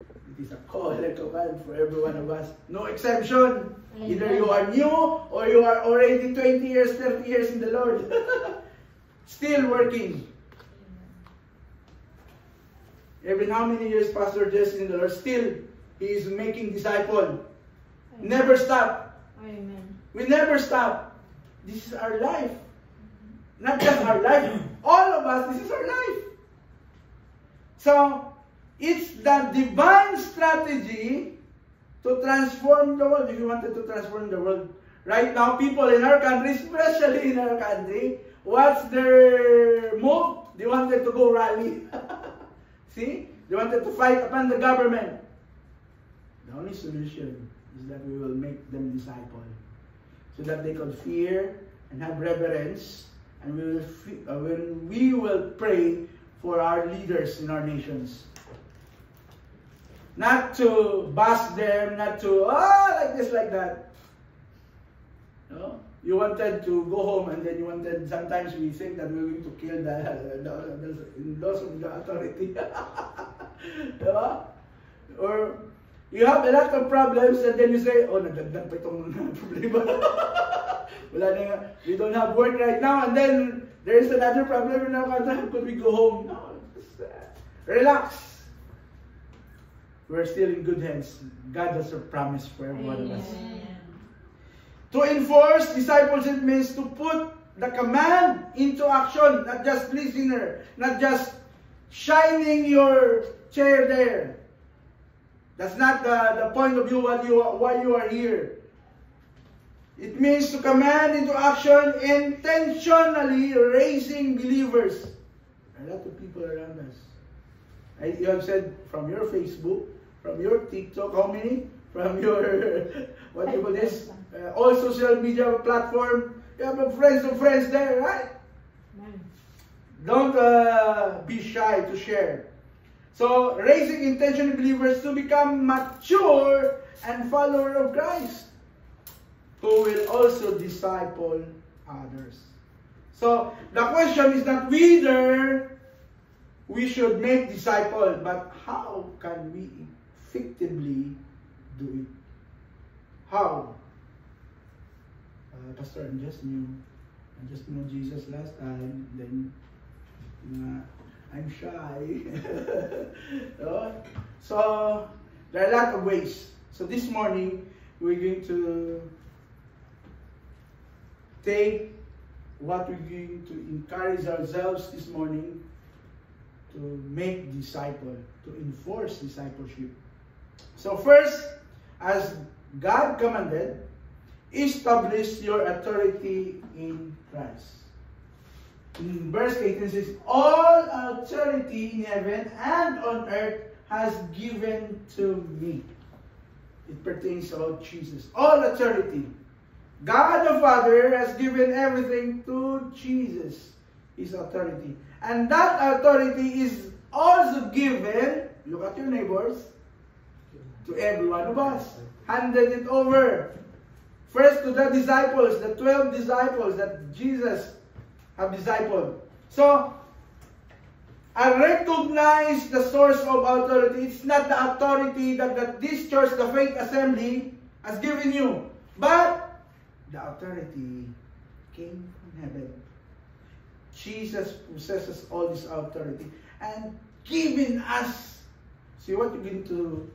It is a call and a command for every one of us. No exception. Either you are new or you are already 20 years, 30 years in the Lord. Still working. Even how many years Pastor Jesse in the Lord, still he is making disciples. Never stop. Amen. We never stop. This is our life. Not just our life. All of us, this is our life. So, it's the divine strategy to transform the world. If you wanted to transform the world. Right now, people in our country, especially in our country, what's their move? They wanted to go rally. See? They wanted to fight upon the government. The only solution is that we will make them disciple. So that they could fear and have reverence. And we will pray for our leaders in our nations. Not to bash them, not to, like this, like that. No? You wanted to go home and then you wanted, sometimes we think that we're going to kill those of the authority. Diba? Or you have a lot of problems and then you say, oh, nagdagdag pa itong problema. Wala na nga. We don't have work right now and then there's another problem in our country. How could we go home? No, just relax. We're still in good hands. God has a promise for every one of us. To enforce discipleship means to put the command into action, not just listener, not just shining your chair there. That's not the point of view why you are here. It means to command into action, intentionally raising believers. A lot of people around us. You have said from your Facebook, from your TikTok, how many? From your, what do you call this? All social media platform. You have friends of friends there, right? Don't be shy to share. So, raising intentional believers to become mature and follower of Christ, who will also disciple others. So, the question is not whether we should make disciples, but how can we effectively do it? How? Pastor, I just knew Jesus last time, then I'm shy. So, there are a lot of ways. So this morning, we're going to take what we're going to encourage ourselves this morning to make disciple, to enforce discipleship. So first, as God commanded, establish your authority in Christ. In verse 18 it says, all authority in heaven and on earth has given to me. It pertains about Jesus. All authority. God the Father has given everything to Jesus, His authority. And that authority is also given, look at your neighbors, to every one of us. Handed it over. First to the disciples, the 12 disciples that Jesus have discipled. So, I recognize the source of authority. It's not the authority that this church, the Faith Assembly, has given you. But, the authority came from heaven. Jesus possesses all this authority and given us. See what you're going to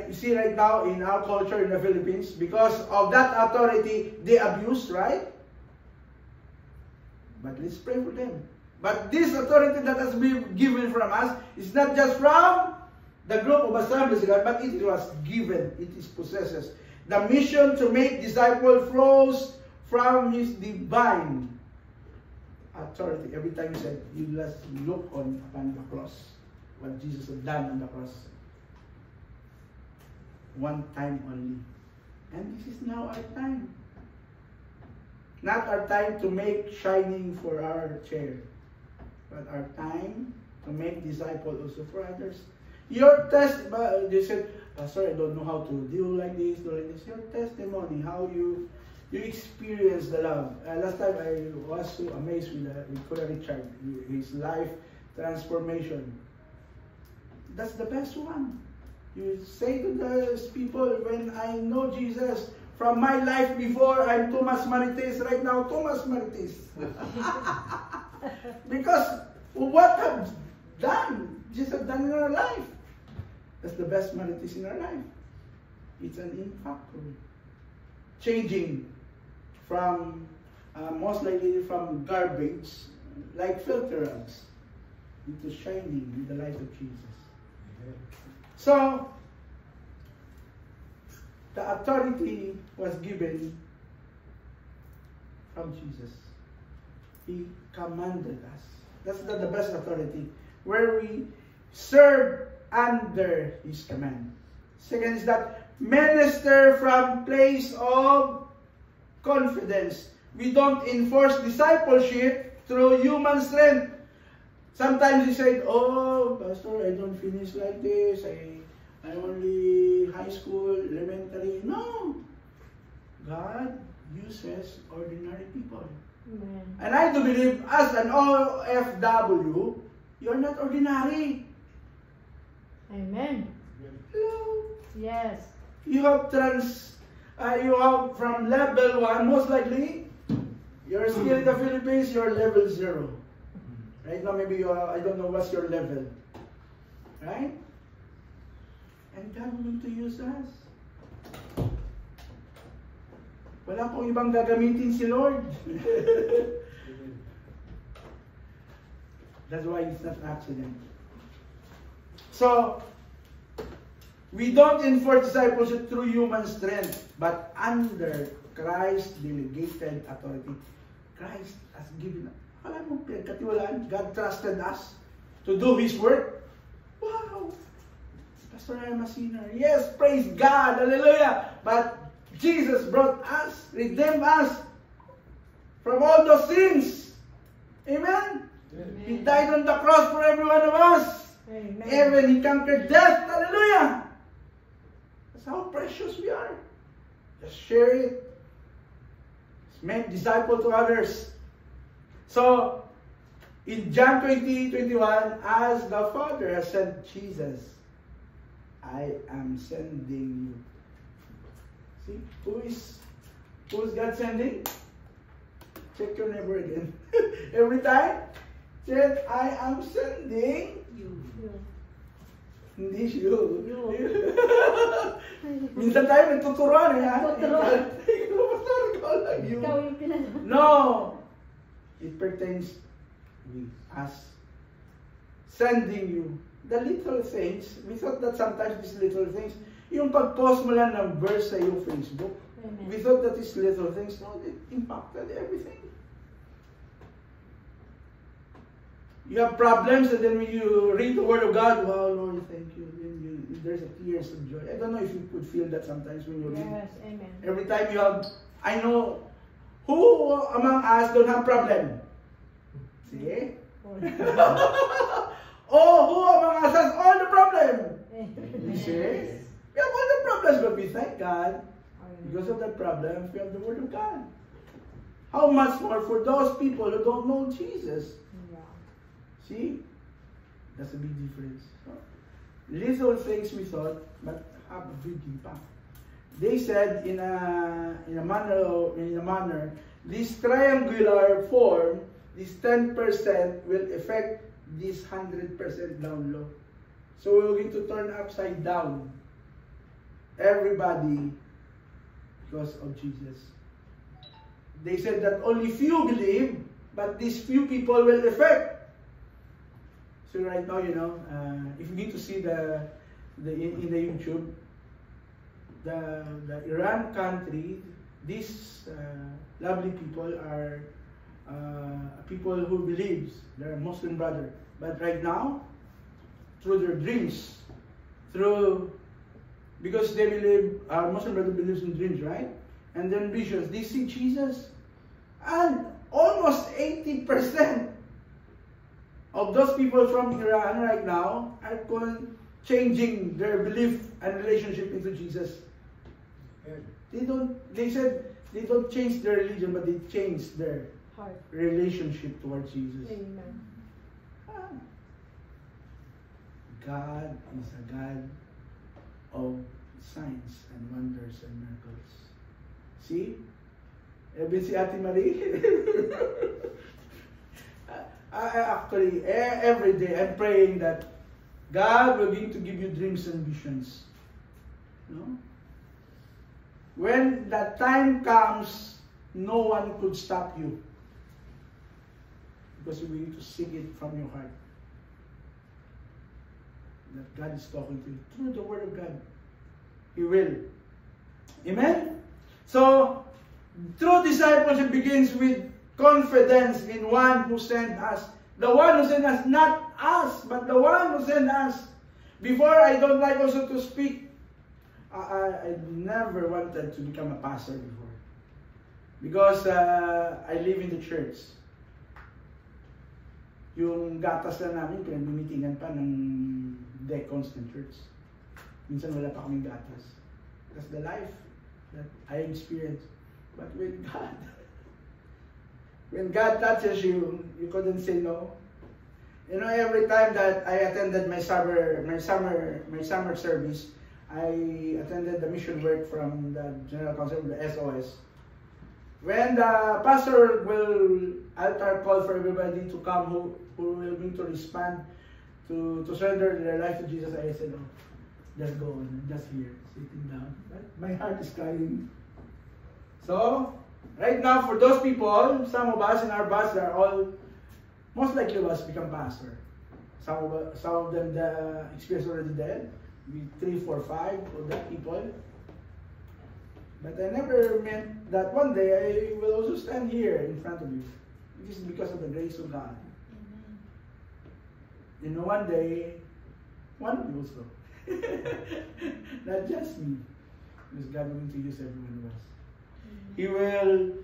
you see right now in our culture in the Philippines, because of that authority, they abuse, right? But let's pray for them. But this authority that has been given from us is not just from the group of Assemblies of God, but it was given, it is possesses. The mission to make disciples flows from His divine authority. Every time He said, you just look upon the cross, what Jesus had done on the cross. One time only. And this is now our time. Not our time to make shining for our chair, but our time to make disciples also for others. Your test, they said, Pastor, I don't know how to do like this, do like this. Your testimony, how you experience the love. Last time I was so amazed with Kuya Richard, his life transformation. That's the best one. You say to those people, when I know Jesus, from my life before, I'm Tomas Marites, right now, Tomas Marites. Because what have done, Jesus have done in our life. That's the best Marites in our life. It's an impact. Changing from, most likely from garbage, like filterers, into shining with the light of Jesus. So, the authority was given from Jesus. He commanded us. That's the best authority, where we serve under His command. Second is that minister from place of confidence. We don't enforce discipleship through human strength. Sometimes you say, oh, Pastor, I don't finish like this. I only high school, elementary. No. God uses ordinary people. Amen. And I do believe, as an OFW, you're not ordinary. Amen. Hello. Yes. You have from level 1, most likely, you're still in the Philippines, you're level 0. Right now, maybe you are, I don't know what's your level. Right? And God will to use us. Wala pong ibang gagamitin si Lord. That's why it's not an accident. So, we don't enforce discipleship through human strength, but under Christ's delegated authority. Christ has given us. Alam mo, pinagkatiwalaan, God trusted us to do His work. Wow! Pastor, I'm a sinner. Yes, praise God. Hallelujah. But Jesus brought us, redeemed us from all those sins. Amen? Amen. He died on the cross for every one of us. Amen. Even He conquered death. Hallelujah. That's how precious we are. Just share it. Just make disciples to others. So, in John 20:21, as the Father has sent Jesus, I am sending you. See, who is God sending? Check your neighbor again. Every time, said, I am sending You. hindi you. You. Minsan tayo nagtuturuan eh. Nagtuturuan. You. Ikaw yung pinag- No! It pertains with us. Sending you. The little things, we thought that sometimes these little things, yung pag-post mo lang ng verse sa iyong Facebook, Amen. we thought that these little things, no, it impacted everything. You have problems, and then when you read the Word of God, wow, Lord, thank you. There's a tears of joy. I don't know if you could feel that sometimes when you read. Yes, amen. Every time you have, I know, who among us don't have problem? See? Oh, who among us has all the problem? You see? We have all the problems, but we thank God. Because of that problem, we have the Word of God. How much more for those people who don't know Jesus? Yeah. See? That's a big difference. So, little things we thought, but have a big impact. They said in a manner, this triangular form, this 10% will affect this 100% down low. So we're going to turn upside down everybody because of Jesus. They said that only few believe, but these few people will affect. So right now, you know, if you need to see in the YouTube, the Iran country, these lovely people are people who believes they're a Muslim brother. But right now, through their dreams, because they believe, our Muslim brother believes in dreams, right? And then visions, they see Jesus. And almost 80% of those people from Iran right now are changing their belief and relationship into Jesus. They said they don't change their religion, but they change their Heart. relationship towards Jesus. Amen. God is a God signs and wonders and miracles. See? Even si Ate Marie. Actually, every day I'm praying that God will begin to give you dreams and visions. No? When that time comes, no one could stop you. Because you need to sing it from your heart. That God is talking to you through the Word of God. He will. Amen? So, true discipleship begins with confidence in one who sent us. The one who sent us, not us, but the one who sent us. Before, I don't like also to speak. I never wanted to become a pastor before. Because I live in the church. Yung gatas na namin, pinag-meetingan pa ng deacons ng church. Minsan wala pa kaming gatas. That's the life that I experienced. But with God, when God touches you, you couldn't say no. You know, every time that I attended my summer service, I attended the mission work from the General Council of the SOS. When the pastor will altar call for everybody to come who will be to respond to surrender their life to Jesus, I said, oh, just go on, just here, sitting down. But my heart is crying. So, right now, for those people, some of us in our batch are all, most likely of us become pastor. Some of them, the experience already dead. 3, 4, 5 of that people. But I never meant that one day I will also stand here in front of you. It is because of the grace of God. Amen. You know, one day, one of you also. Not just me. Because God is going to use every one of us. Amen. He will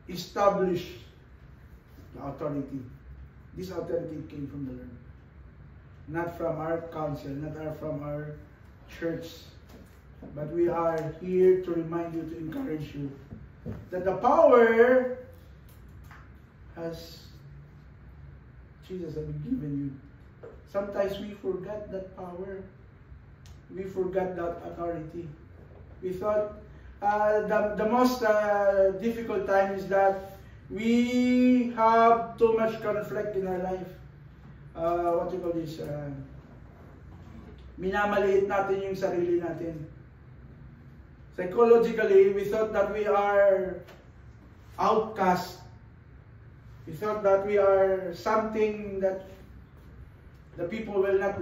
establish the authority. This authority came from the Lord. Not from our council, not from our church. But we are here to remind you, to encourage you, that the power has Jesus has been given you. Sometimes we forgot that power. We forgot that authority. We thought the most difficult time is that we have too much conflict in our life. What do you call this? Minamaliit natin yung sarili natin. Psychologically, we thought that we are outcast. We thought that we are something that the people will not